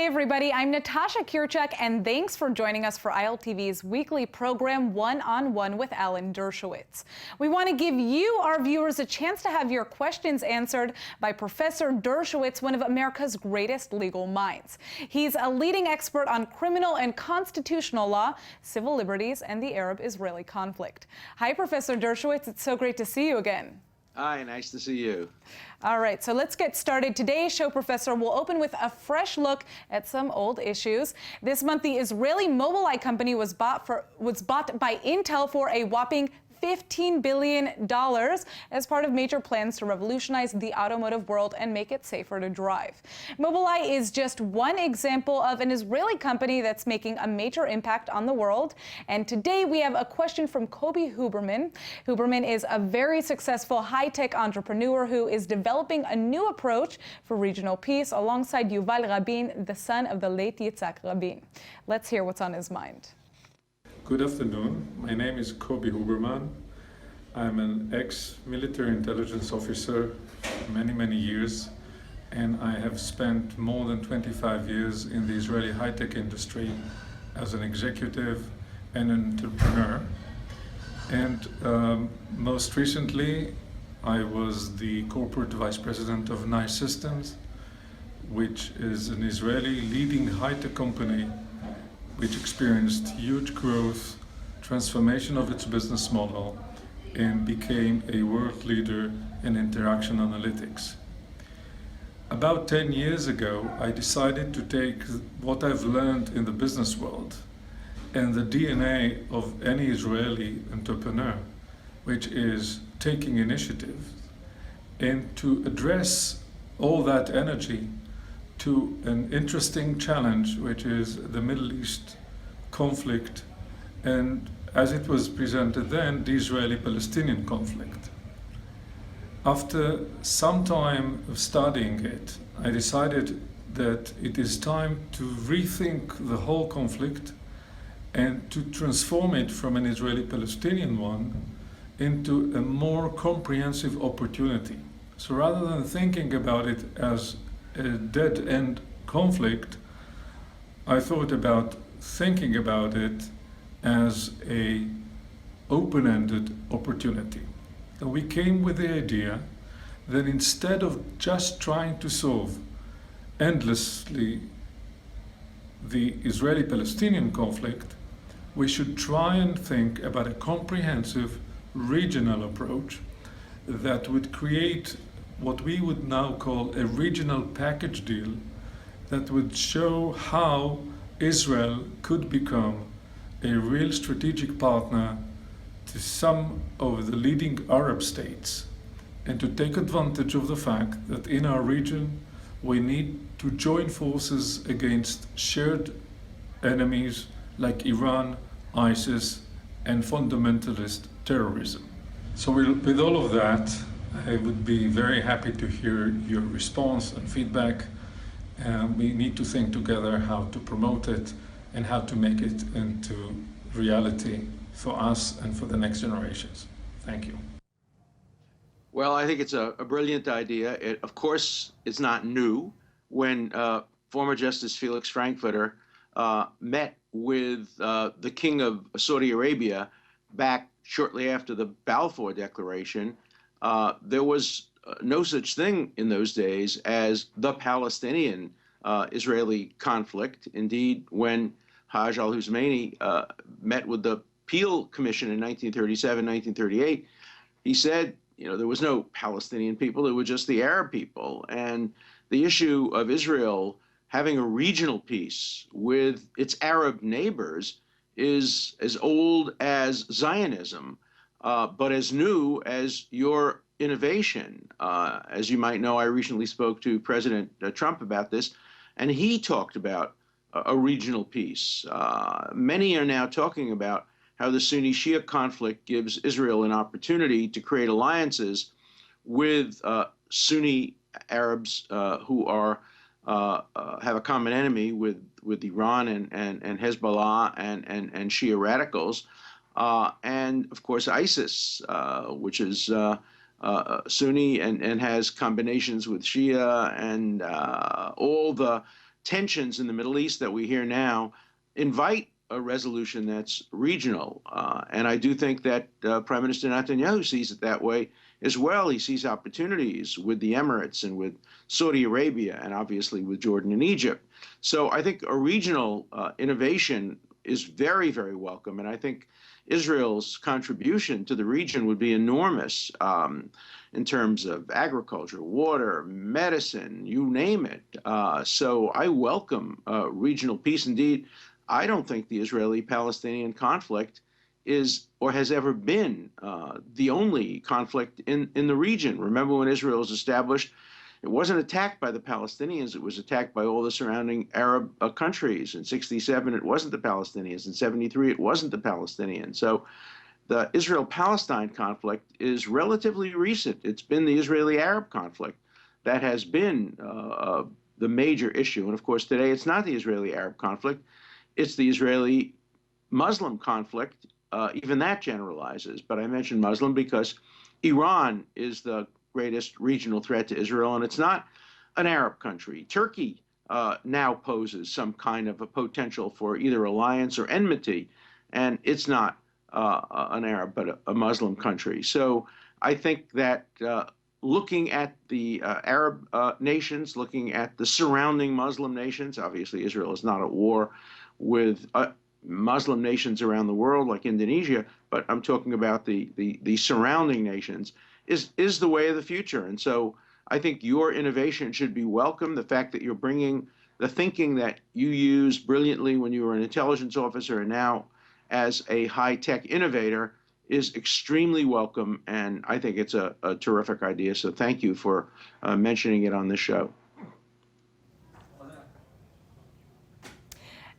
Hey everybody, I'm Natasha Kirchak, and thanks for joining us for ILTV's weekly program, One-on-One with Alan Dershowitz. We want to give you, our viewers, a chance to have your questions answered by Professor Dershowitz, one of America's greatest legal minds. He's a leading expert on criminal and constitutional law, civil liberties, and the Arab-Israeli conflict. Hi, Professor Dershowitz. It's so great to see you again. Hi, nice to see you. All right, so let's get started. Today's show, Professor, will open with a fresh look at some old issues. This month, the Israeli Mobileye company was bought by Intel for a whopping $15 billion as part of major plans to revolutionize the automotive world and make it safer to drive. Mobileye is just one example of an Israeli company that's making a major impact on the world. And today we have a question from Kobe Huberman. Huberman is a very successful high-tech entrepreneur who is developing a new approach for regional peace alongside Yuval Rabin, the son of the late Yitzhak Rabin. Let's hear what's on his mind. Good afternoon. My name is Kobe Huberman. I'm an ex-military intelligence officer for many years, and I have spent more than 25 years in the Israeli high-tech industry as an executive and an entrepreneur. And most recently, I was the corporate vice president of Nice Systems, which is an Israeli leading high-tech company which experienced huge growth, transformation of its business model, and became a world leader in interaction analytics. About 10 years ago, I decided to take what I've learned in the business world and the DNA of any Israeli entrepreneur, which is taking initiative, and to address all that energy to an interesting challenge, which is the Middle East conflict, and as it was presented then, the Israeli-Palestinian conflict. After some time of studying it, I decided that it is time to rethink the whole conflict and to transform it from an Israeli-Palestinian one into a more comprehensive opportunity. So rather than thinking about it as a dead-end conflict, I thought about thinking about it as a open-ended opportunity. And we came with the idea that instead of just trying to solve endlessly the Israeli-Palestinian conflict, we should try and think about a comprehensive regional approach that would create what we would now call a regional package deal that would show how Israel could become a real strategic partner to some of the leading Arab states, and to take advantage of the fact that in our region we need to join forces against shared enemies like Iran, ISIS, and fundamentalist terrorism. So with all of that, I would be very happy to hear your response and feedback. We need to think together how to promote it and how to make it into reality for us and for the next generations. Thank you. Well, I think it's a brilliant idea. Of course, it's not new. When former Justice Felix Frankfurter met with the King of Saudi Arabia back shortly after the Balfour Declaration, there was no such thing in those days as the Palestinian-Israeli conflict. Indeed, when Haj al-Husseini met with the Peel Commission in 1937, 1938, he said, there was no Palestinian people, it was just the Arab people. And the issue of Israel having a regional peace with its Arab neighbors is as old as Zionism, but as new as your innovation. As you might know, I recently spoke to President Trump about this, and he talked about a regional peace. Many are now talking about how the Sunni-Shia conflict gives Israel an opportunity to create alliances with Sunni Arabs who have a common enemy with Iran and Hezbollah and Shia radicals, and of course ISIS, which is Sunni and has combinations with Shia, and all the tensions in the Middle East that we hear now invite a resolution that's regional. And I do think that Prime Minister Netanyahu sees it that way as well. He sees opportunities with the Emirates and with Saudi Arabia and obviously with Jordan and Egypt. So I think a regional innovation is very, very welcome. And I think Israel's contribution to the region would be enormous in terms of agriculture, water, medicine, you name it. So I welcome regional peace. Indeed, I don't think the Israeli-Palestinian conflict is or has ever been the only conflict in the region. Remember when Israel was established, it wasn't attacked by the Palestinians, it was attacked by all the surrounding Arab countries. In 67, it wasn't the Palestinians. In 73, it wasn't the Palestinians. So the Israel-Palestine conflict is relatively recent. It's been the Israeli-Arab conflict that has been the major issue. And of course, today it's not the Israeli-Arab conflict, it's the Israeli-Muslim conflict. Even that generalizes, but I mention Muslim because Iran is the greatest regional threat to Israel, and it's not an Arab country. Turkey now poses some kind of a potential for either alliance or enmity, and it's not an Arab but a Muslim country. So I think that looking at the Arab nations, looking at the surrounding Muslim nations, obviously Israel is not at war with Muslim nations around the world like Indonesia, but I'm talking about the surrounding nations, is the way of the future. And so I think your innovation should be welcome. The fact that you're bringing the thinking that you used brilliantly when you were an intelligence officer and now as a high-tech innovator is extremely welcome, and I think it's a terrific idea. So thank you for mentioning it on this show.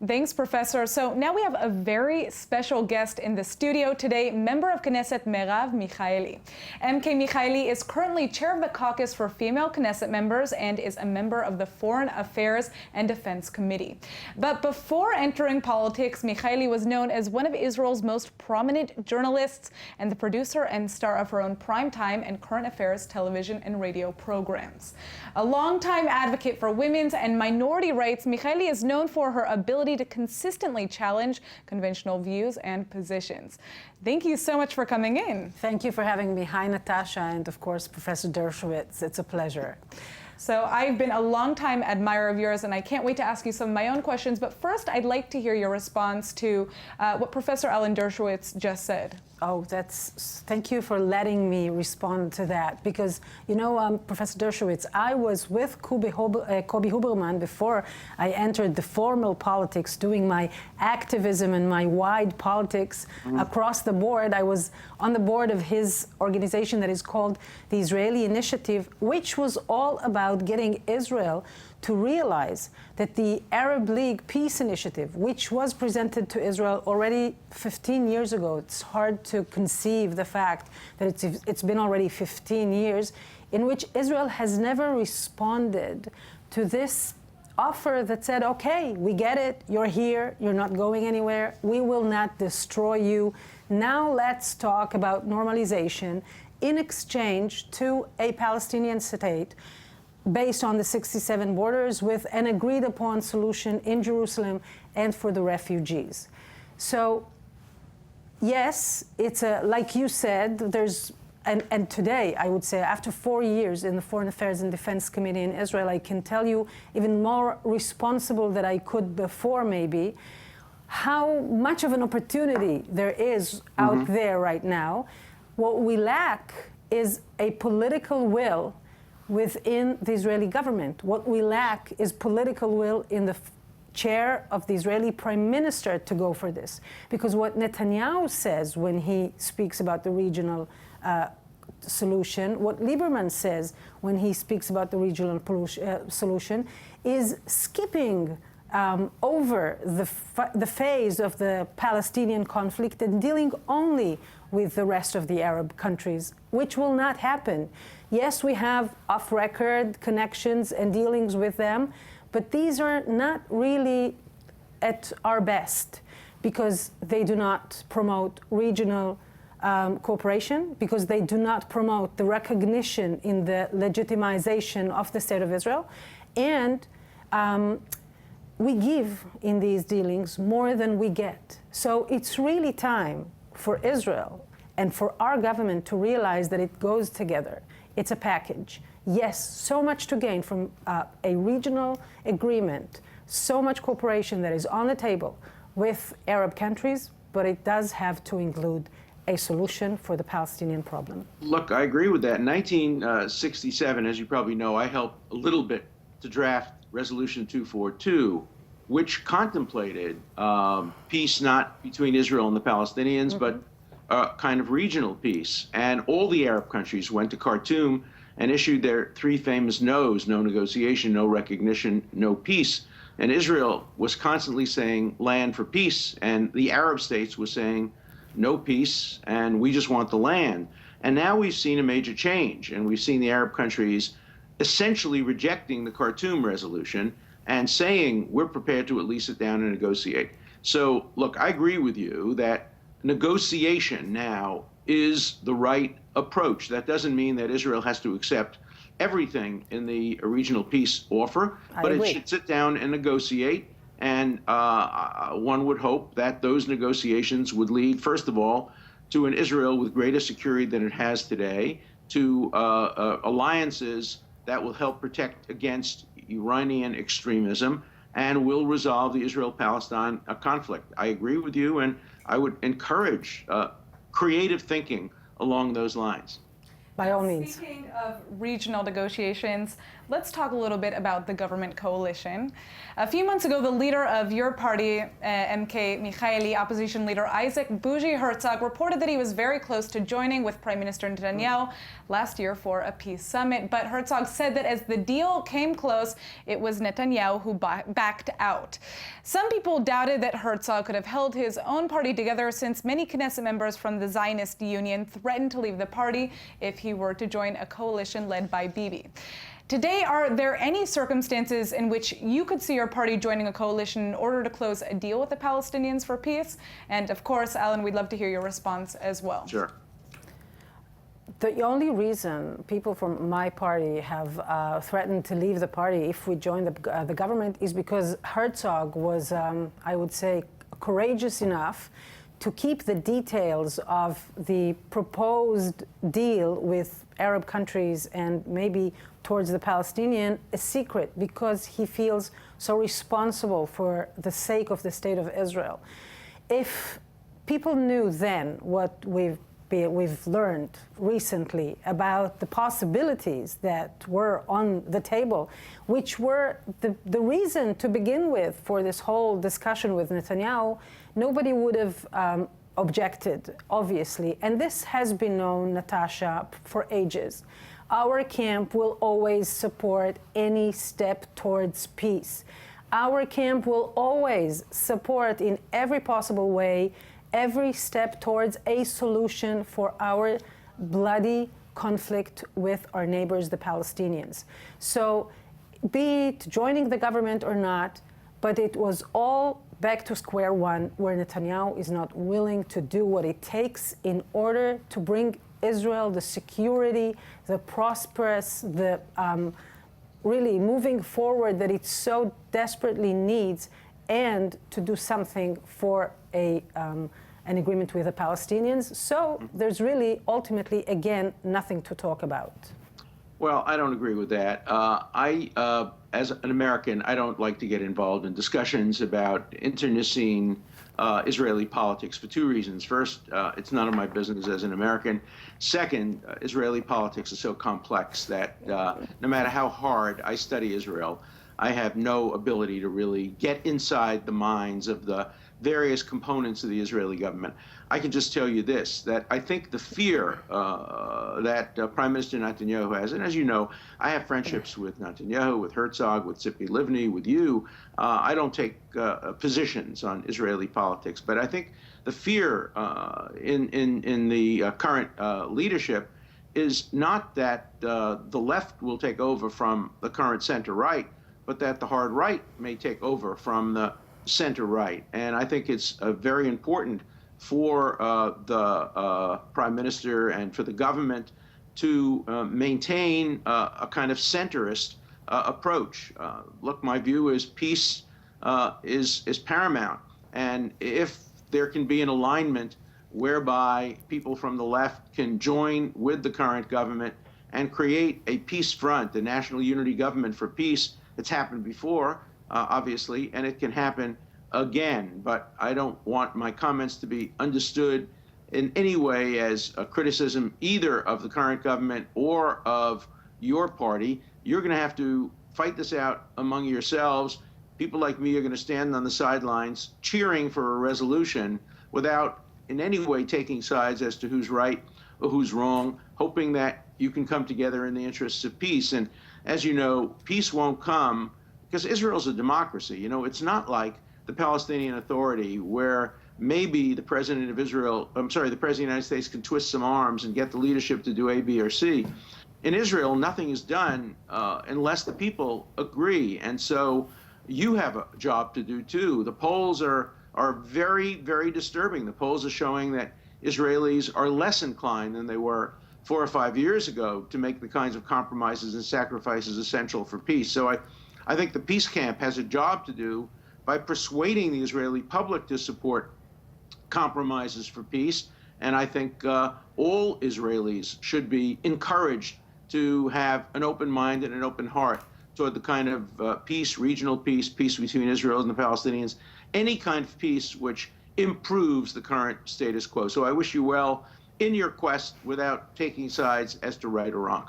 Thanks, Professor. So now we have a very special guest in the studio today, member of Knesset Merav Michaeli. MK Michaeli is currently chair of the caucus for female Knesset members and is a member of the Foreign Affairs and Defense Committee. But before entering politics, Michaeli was known as one of Israel's most prominent journalists and the producer and star of her own primetime and current affairs television and radio programs. A longtime advocate for women's and minority rights, Michaeli is known for her ability to consistently challenge conventional views and positions. Thank you so much for coming in. Thank you for having me. Hi, Natasha, and of course, Professor Dershowitz. It's a pleasure. So I've been a longtime admirer of yours, and I can't wait to ask you some of my own questions. But first, I'd like to hear your response to what Professor Alan Dershowitz just said. Oh, thank you for letting me respond to that. Because, you know, Professor Dershowitz, I was with Kobi Huberman before I entered the formal politics, doing my activism and my wide politics across the board. I was on the board of his organization that is called the Israeli Initiative, which was all about getting Israel to realize that the Arab League Peace Initiative, which was presented to Israel already 15 years ago, it's hard to conceive the fact that it's been already 15 years, in which Israel has never responded to this offer that said, okay, we get it, you're here, you're not going anywhere, we will not destroy you. Now let's talk about normalization in exchange to a Palestinian state based on the 67 borders with an agreed upon solution in Jerusalem and for the refugees. So yes, it's like you said, and today I would say after 4 years in the Foreign Affairs and Defense Committee in Israel, I can tell you even more responsible than I could before maybe, how much of an opportunity there is out there right now. What we lack is a political will within the Israeli government. What we lack is political will in the chair of the Israeli Prime Minister to go for this. Because what Netanyahu says when he speaks about the regional solution, what Lieberman says when he speaks about the regional solution, is skipping over the phase of the Palestinian conflict and dealing only with the rest of the Arab countries, which will not happen. Yes, we have off-record connections and dealings with them, but these are not really at our best because they do not promote regional cooperation, because they do not promote the recognition in the legitimization of the State of Israel, and we give in these dealings more than we get. So it's really time for Israel and for our government to realize that it goes together. It's a package. Yes, so much to gain from a regional agreement, so much cooperation that is on the table with Arab countries, but it does have to include a solution for the Palestinian problem. Look, I agree with that. In 1967, as you probably know, I helped a little bit to draft Resolution 242, which contemplated peace not between Israel and the Palestinians, but a kind of regional peace. And all the Arab countries went to Khartoum and issued their three famous no's: no negotiation, no recognition, no peace. And Israel was constantly saying land for peace, and the Arab states were saying no peace, and we just want the land. And now we've seen a major change, and we've seen the Arab countries essentially rejecting the Khartoum resolution and saying we're prepared to at least sit down and negotiate. So, look, I agree with you that negotiation now is the right approach. That doesn't mean that Israel has to accept everything in the regional peace offer, but it should sit down and negotiate. And one would hope that those negotiations would lead, first of all, to an Israel with greater security than it has today, to alliances that will help protect against Iranian extremism and will resolve the Israel-Palestine conflict. I agree with you, and I would encourage creative thinking along those lines. By all means. Speaking of regional negotiations, let's talk a little bit about the government coalition. A few months ago, the leader of your party, MK Michaeli, opposition leader Isaac Bougie Herzog, reported that he was very close to joining with Prime Minister Netanyahu last year for a peace summit. But Herzog said that as the deal came close, it was Netanyahu who backed out. Some people doubted that Herzog could have held his own party together, since many Knesset members from the Zionist Union threatened to leave the party if he were to join a coalition led by Bibi. Today, are there any circumstances in which you could see your party joining a coalition in order to close a deal with the Palestinians for peace? And of course, Alan, we'd love to hear your response as well. Sure. The only reason people from my party have threatened to leave the party if we join the government is because Herzog was, I would say, courageous enough to keep the details of the proposed deal with Arab countries and maybe towards the Palestinian a secret, because he feels so responsible for the sake of the state of Israel. If people knew then what we've learned recently about the possibilities that were on the table, which were the reason to begin with for this whole discussion with Netanyahu, nobody would have objected, obviously. And this has been known, Natasha, for ages. Our camp will always support any step towards peace. Our camp will always support in every possible way every step towards a solution for our bloody conflict with our neighbors, the Palestinians. So be it joining the government or not, but it was all back to square one, where Netanyahu is not willing to do what it takes in order to bring Israel the security, the prosperous, the really moving forward that it so desperately needs, and to do something for an agreement with the Palestinians. So there's really, ultimately, again, nothing to talk about. Well, I don't agree with that. As an American, I don't like to get involved in discussions about internecine Israeli politics for two reasons. First, it's none of my business as an American. Second, Israeli politics is so complex that no matter how hard I study Israel, I have no ability to really get inside the minds of the various components of the Israeli government. I can just tell you this, that I think the fear that Prime Minister Netanyahu has, and as you know, I have friendships with Netanyahu, with Herzog, with Tzipi Livni, with you. I don't take positions on Israeli politics, but I think the fear in the current leadership is not that the left will take over from the current center-right, but that the hard right may take over from the center-right. And I think it's very important for the Prime Minister and for the government to maintain a kind of centrist approach. Look, my view is peace is paramount. And if there can be an alignment whereby people from the left can join with the current government and create a peace front, the National Unity Government for Peace. It's happened before, obviously, and it can happen again. But I don't want my comments to be understood in any way as a criticism either of the current government or of your party. You're going to have to fight this out among yourselves. People like me are going to stand on the sidelines cheering for a resolution without in any way taking sides as to who's right or who's wrong, hoping that you can come together in the interests of peace. And as you know, peace won't come because Israel's a democracy. You know, it's not like the Palestinian Authority where maybe the president of Israel, the president of the United States can twist some arms and get the leadership to do A, B, or C. In Israel, nothing is done unless the people agree. And so you have a job to do too. The polls are very, very disturbing. The polls are showing that Israelis are less inclined than they were 4 or 5 years ago to make the kinds of compromises and sacrifices essential for peace. So I think the peace camp has a job to do by persuading the Israeli public to support compromises for peace. And I think all Israelis should be encouraged to have an open mind and an open heart toward the kind of peace, regional peace, peace between Israel and the Palestinians, any kind of peace which improves the current status quo. So I wish you well in your quest without taking sides as to right or wrong.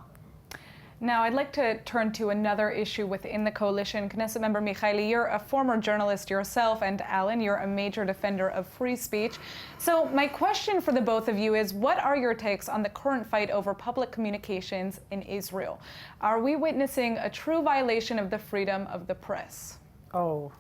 Now, I'd like to turn to another issue within the coalition. Knesset member Mikhaili, you're a former journalist yourself, and Alan, you're a major defender of free speech. So my question for the both of you is, what are your takes on the current fight over public communications in Israel? Are we witnessing a true violation of the freedom of the press? Oh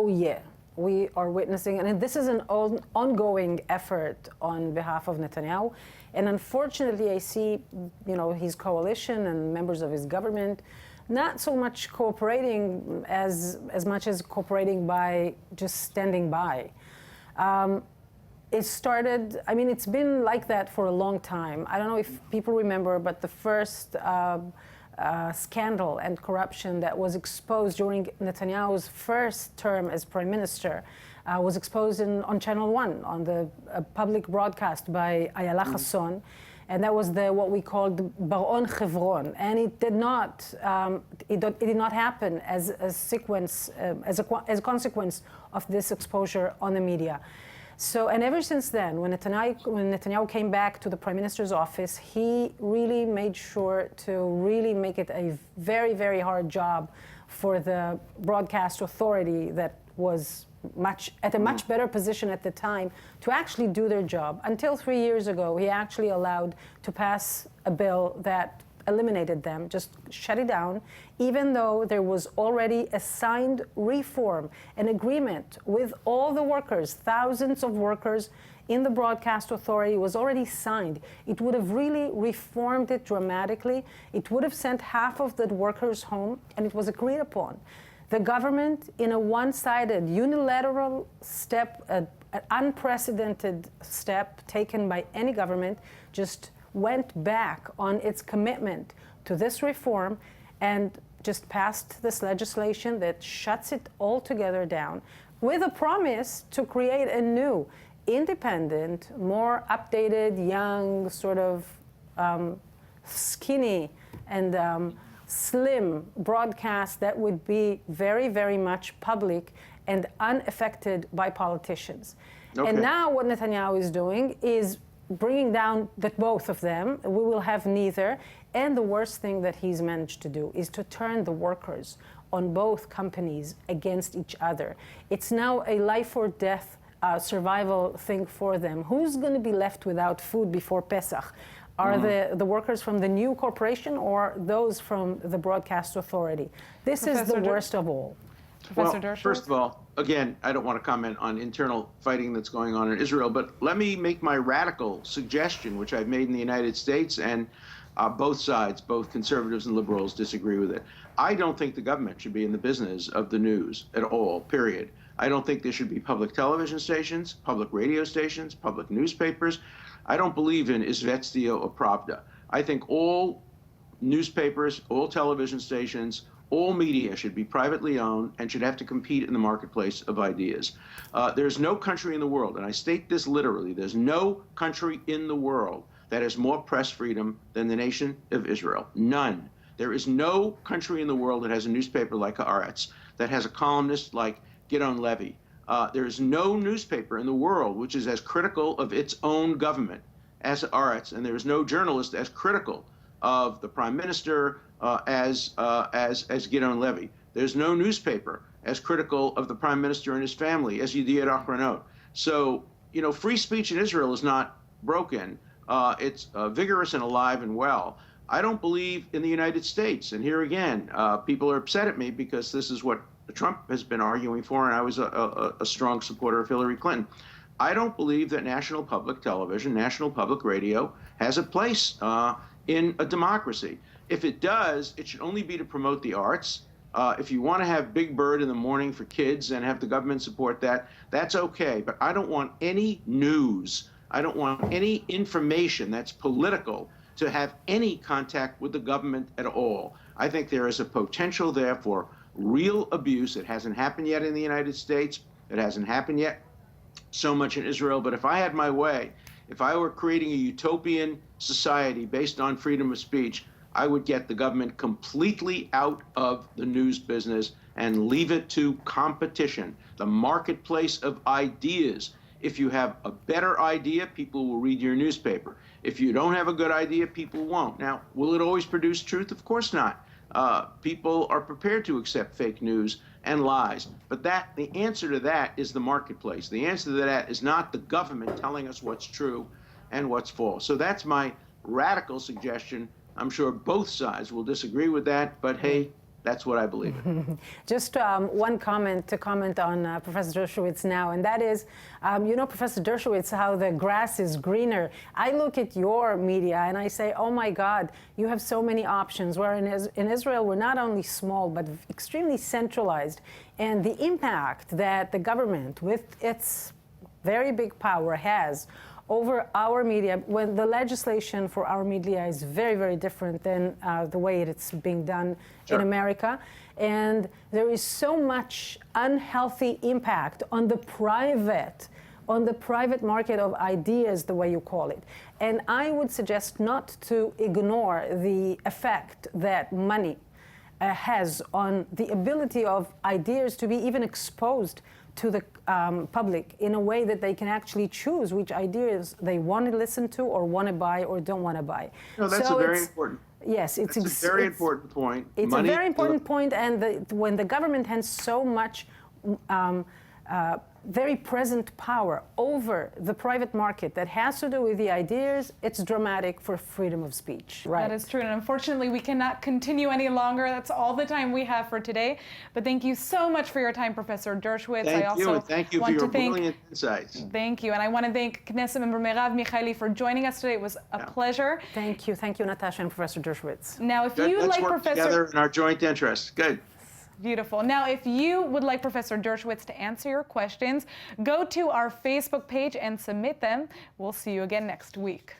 yeah. We are witnessing, and this is an ongoing effort on behalf of Netanyahu. And unfortunately, I see, his coalition and members of his government not so much cooperating as much as cooperating by just standing by. It started, it's been like that for a long time. I don't know if people remember, but the first scandal and corruption that was exposed during Netanyahu's first term as prime minister was exposed on Channel 1 on the public broadcast by Ayala Hassan, and that was what we called Baron Chevron, and it did not happen as a consequence of this exposure on the media. So, and ever since then, when Netanyahu came back to the Prime Minister's office, he really made sure to really make it a very, very hard job for the broadcast authority that was at a much better position at the time to actually do their job. Until 3 years ago, he actually allowed to pass a bill that eliminated them, just shut it down, even though there was already a signed reform, an agreement with all the workers, thousands of workers in the broadcast authority was already signed. It would have really reformed it dramatically. It would have sent half of the workers home, and it was agreed upon. The government, in a one-sided, unilateral step, an unprecedented step taken by any government, just went back on its commitment to this reform and just passed this legislation that shuts it altogether down with a promise to create a new, independent, more updated, young, sort of skinny and slim broadcast that would be very, very much public and unaffected by politicians. Okay. And now what Netanyahu is doing is bringing down both of them. We will have neither. And the worst thing that he's managed to do is to turn the workers on both companies against each other. It's now a life or death survival thing for them. Who's going to be left without food before Pesach? Are the workers from the new corporation or those from the broadcast authority? This is the worst of all. Professor Dershowitz? First of all, again, I don't want to comment on internal fighting that's going on in Israel, but let me make my radical suggestion, which I've made in the United States, and both sides, both conservatives and liberals, disagree with it. I don't think the government should be in the business of the news at all, period. I don't think there should be public television stations, public radio stations, public newspapers. I don't believe in Izvestia or Pravda. I think all newspapers, all television stations, all media should be privately owned and should have to compete in the marketplace of ideas. There's no country in the world, and I state this literally, there's no country in the world that has more press freedom than the nation of Israel. None. There is no country in the world that has a newspaper like Haaretz, that has a columnist like Gideon Levy. There is no newspaper in the world which is as critical of its own government as Haaretz, and there is no journalist as critical of the prime minister as Gideon Levy. There's no newspaper as critical of the prime minister and his family as Yediot Ahronot. So, you know, free speech in Israel is not broken. It's vigorous and alive and well. I don't believe in the United States. And here again, people are upset at me because this is what Trump has been arguing for, and I was a strong supporter of Hillary Clinton. I don't believe that national public television, national public radio has a place in a democracy. If it does, it should only be to promote the arts. If you want to have Big Bird in the morning for kids and have the government support that, that's okay. But I don't want any news, I don't want any information that's political to have any contact with the government at all. I think there is a potential there for real abuse. It hasn't happened yet in the United States. It hasn't happened yet so much in Israel. But if I had my way, if I were creating a utopian society based on freedom of speech, I would get the government completely out of the news business and leave it to competition, the marketplace of ideas. If you have a better idea, people will read your newspaper. If you don't have a good idea, people won't. Now, will it always produce truth? Of course not. People are prepared to accept fake news and lies. But the answer to that is the marketplace. The answer to that is not the government telling us what's true and what's false. So that's my radical suggestion. I'm sure both sides will disagree with that, but hey, that's what I believe in. Just one comment to comment on Professor Dershowitz now, and that is, you know, Professor Dershowitz, how the grass is greener. I look at your media and I say, oh my God, you have so many options, where in Israel we're not only small, but extremely centralized. And the impact that the government, with its very big power, has over our media, when the legislation for our media is very, very different than the way it's being done in America. And there is so much unhealthy impact on the private market of ideas, the way you call it. And I would suggest not to ignore the effect that money has on the ability of ideas to be even exposed to the public in a way that they can actually choose which ideas they want to listen to or want to buy or don't want to buy. No, that's so a very important. Yes, it's a very important point. It's a very important point, and when the government has so much very present power over the private market that has to do with the ideas, it's dramatic for freedom of speech. Right. That is true, and unfortunately we cannot continue any longer. That's all the time we have for today. But thank you so much for your time, Professor Dershowitz. Thank you for your brilliant insights. Thank you, and I want to thank Knesset member Merav Michaeli for joining us today. It was a pleasure. Thank you, Natasha and Professor Dershowitz. Now, if you Let's like work Professor together in our joint interests. Good. Beautiful. Now, if you would like Professor Dershowitz to answer your questions, go to our Facebook page and submit them. We'll see you again next week.